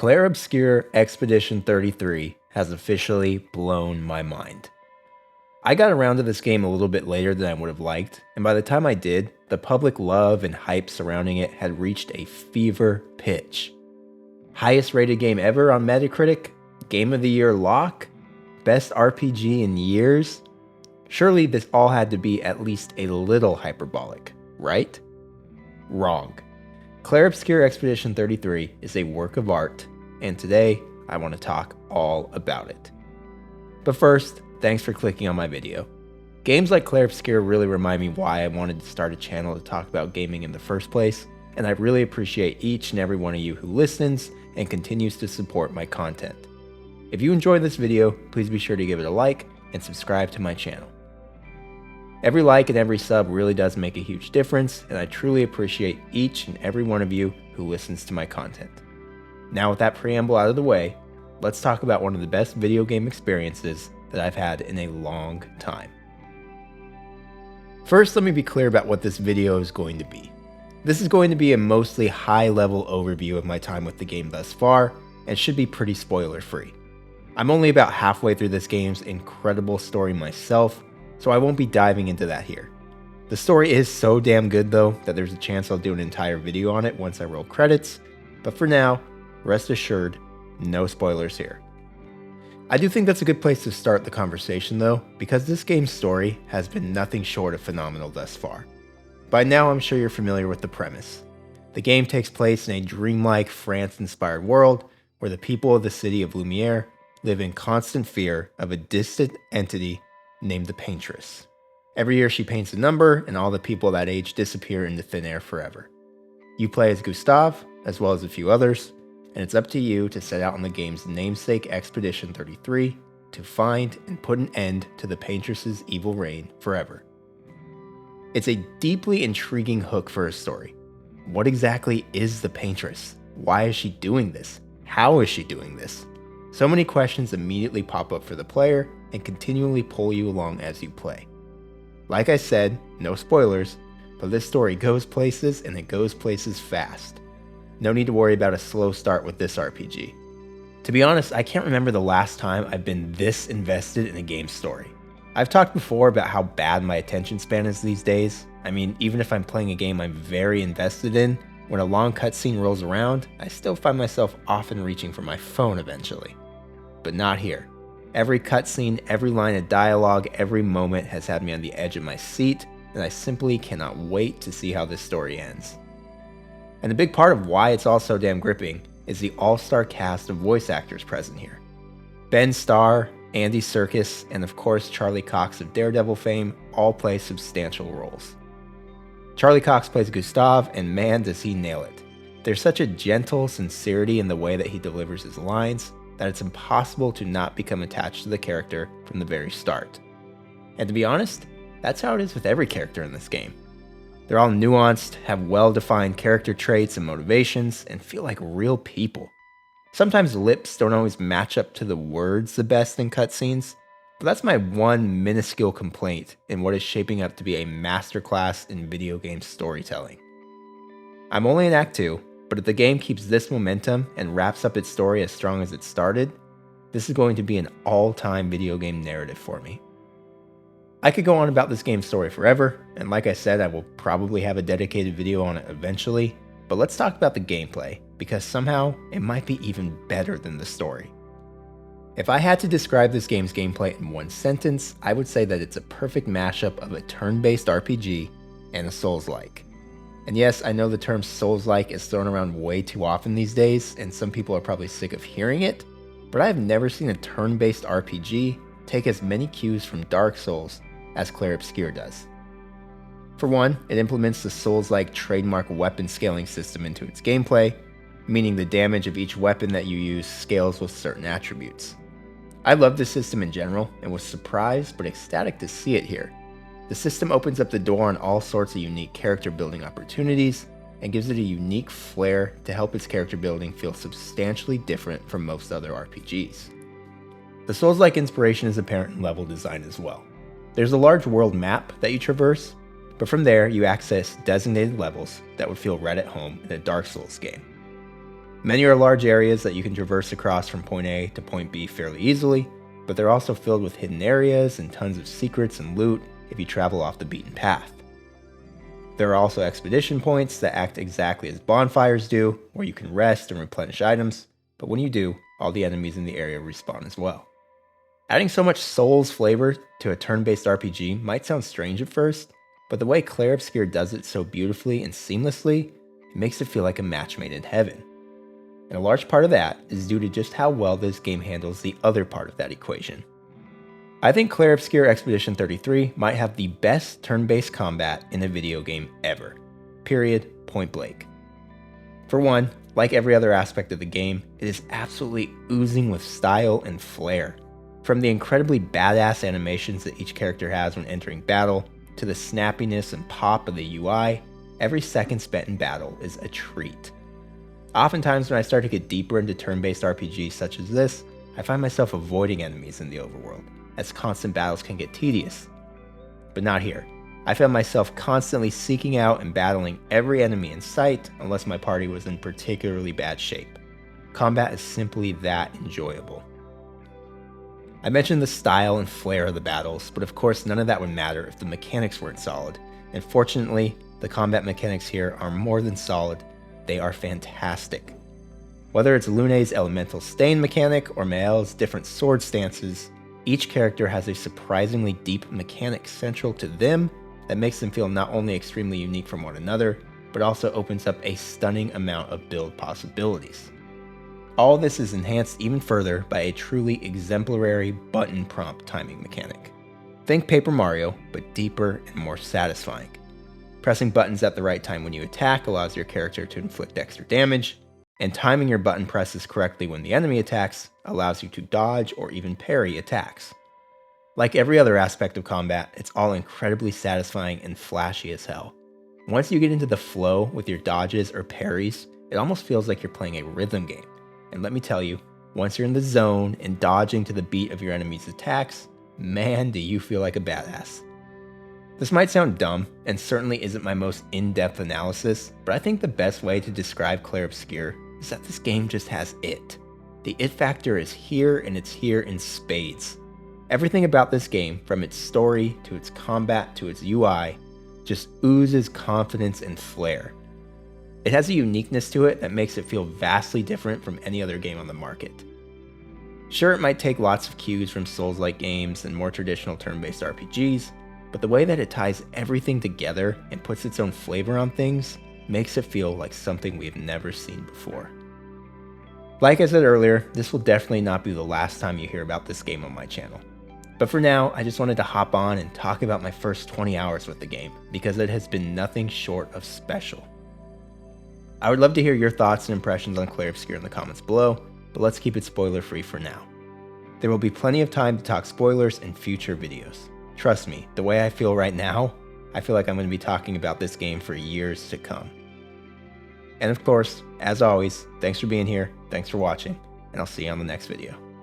Clair Obscur Expedition 33 has officially blown my mind. I got around to this game a little bit later than I would have liked, and by the time I did, the public love and hype surrounding it had reached a fever pitch. Highest rated game ever on Metacritic, Game of the Year lock, best RPG in years. Surely this all had to be at least a little hyperbolic, right? Wrong. Clair Obscur Expedition 33 is a work of art, and today I want to talk all about it. But first, thanks for clicking on my video. Games like Clair Obscur really remind me why I wanted to start a channel to talk about gaming in the first place, and I really appreciate each and every one of you who listens and continues to support my content. If you enjoyed this video, please be sure to give it a like and subscribe to my channel. Every like and every sub really does make a huge difference, and I truly appreciate each and every one of you who listens to my content. Now with that preamble out of the way, let's talk about one of the best video game experiences that I've had in a long time. First, let me be clear about what this video is going to be. This is going to be a mostly high-level overview of my time with the game thus far, and should be pretty spoiler-free. I'm only about halfway through this game's incredible story myself, so I won't be diving into that here. The story is so damn good though that there's a chance I'll do an entire video on it once I roll credits, but for now, rest assured, no spoilers here. I do think that's a good place to start the conversation though, because this game's story has been nothing short of phenomenal thus far. By now I'm sure you're familiar with the premise. The game takes place in a dreamlike France-inspired world where the people of the city of Lumiere live in constant fear of a distant entity named the Paintress. Every year she paints a number, and all the people that age disappear into thin air forever. You play as Gustave, as well as a few others, and it's up to you to set out on the game's namesake Expedition 33 to find and put an end to the Paintress's evil reign forever. It's a deeply intriguing hook for a story. What exactly is the Paintress? Why is she doing this? How is she doing this? So many questions immediately pop up for the player and continually pull you along as you play. Like I said, no spoilers, but this story goes places and it goes places fast. No need to worry about a slow start with this RPG. To be honest, I can't remember the last time I've been this invested in a game's story. I've talked before about how bad my attention span is these days. I mean, even if I'm playing a game I'm very invested in, when a long cutscene rolls around, I still find myself often reaching for my phone eventually. But not here. Every cutscene, every line of dialogue, every moment has had me on the edge of my seat, and I simply cannot wait to see how this story ends. And a big part of why it's all so damn gripping is the all-star cast of voice actors present here. Ben Starr, Andy Serkis, and of course Charlie Cox of Daredevil fame all play substantial roles. Charlie Cox plays Gustave, and man does he nail it. There's such a gentle sincerity in the way that he delivers his lines that it's impossible to not become attached to the character from the very start. And to be honest, that's how it is with every character in this game. They're all nuanced, have well-defined character traits and motivations, and feel like real people. Sometimes lips don't always match up to the words the best in cutscenes, but that's my one minuscule complaint in what is shaping up to be a masterclass in video game storytelling. I'm only in Act 2, but if the game keeps this momentum and wraps up its story as strong as it started, this is going to be an all-time video game narrative for me. I could go on about this game's story forever, and like I said, I will probably have a dedicated video on it eventually, but let's talk about the gameplay, because somehow it might be even better than the story. If I had to describe this game's gameplay in one sentence, I would say that it's a perfect mashup of a turn-based RPG and a Souls-like. And yes, I know the term Souls-like is thrown around way too often these days, and some people are probably sick of hearing it, but I have never seen a turn-based RPG take as many cues from Dark Souls as Clair Obscur does. For one, it implements the Souls-like trademark weapon scaling system into its gameplay, meaning the damage of each weapon that you use scales with certain attributes. I love this system in general, and was surprised but ecstatic to see it here. The system opens up the door on all sorts of unique character building opportunities, and gives it a unique flair to help its character building feel substantially different from most other RPGs. The Souls-like inspiration is apparent in level design as well. There's a large world map that you traverse, but from there you access designated levels that would feel right at home in a Dark Souls game. Many are large areas that you can traverse across from point A to point B fairly easily, but they're also filled with hidden areas and tons of secrets and loot if you travel off the beaten path. There are also expedition points that act exactly as bonfires do, where you can rest and replenish items, but when you do, all the enemies in the area respawn as well. Adding so much Souls flavor to a turn-based RPG might sound strange at first, but the way Clair Obscur does it so beautifully and seamlessly, it makes it feel like a match made in heaven. And a large part of that is due to just how well this game handles the other part of that equation. I think Clair Obscur Expedition 33 might have the best turn-based combat in a video game ever. Period, point blank. For one, like every other aspect of the game, it is absolutely oozing with style and flair. From the incredibly badass animations that each character has when entering battle, to the snappiness and pop of the UI, every second spent in battle is a treat. Oftentimes when I start to get deeper into turn-based RPGs such as this, I find myself avoiding enemies in the overworld, as constant battles can get tedious. But not here. I found myself constantly seeking out and battling every enemy in sight unless my party was in particularly bad shape. Combat is simply that enjoyable. I mentioned the style and flair of the battles, but of course none of that would matter if the mechanics weren't solid, and fortunately, the combat mechanics here are more than solid. They are fantastic. Whether it's Lune's elemental stain mechanic or Mael's different sword stances, each character has a surprisingly deep mechanic central to them that makes them feel not only extremely unique from one another, but also opens up a stunning amount of build possibilities. All this is enhanced even further by a truly exemplary button prompt timing mechanic. Think Paper Mario, but deeper and more satisfying. Pressing buttons at the right time when you attack allows your character to inflict extra damage, and timing your button presses correctly when the enemy attacks allows you to dodge or even parry attacks. Like every other aspect of combat, it's all incredibly satisfying and flashy as hell. Once you get into the flow with your dodges or parries, it almost feels like you're playing a rhythm game. And let me tell you, once you're in the zone and dodging to the beat of your enemy's attacks, man, do you feel like a badass. This might sound dumb, and certainly isn't my most in-depth analysis, but I think the best way to describe Clair Obscur is that this game just has it. The it factor is here, and it's here in spades. Everything about this game, from its story, to its combat, to its UI, just oozes confidence and flair. It has a uniqueness to it that makes it feel vastly different from any other game on the market. Sure, it might take lots of cues from Souls-like games and more traditional turn-based RPGs, but the way that it ties everything together and puts its own flavor on things makes it feel like something we've never seen before. Like I said earlier, this will definitely not be the last time you hear about this game on my channel. But for now, I just wanted to hop on and talk about my first 20 hours with the game, because it has been nothing short of special. I would love to hear your thoughts and impressions on Clair Obscur in the comments below, but let's keep it spoiler free for now. There will be plenty of time to talk spoilers in future videos. Trust me, the way I feel right now, I feel like I'm going to be talking about this game for years to come. And of course, as always, thanks for being here, thanks for watching, and I'll see you on the next video.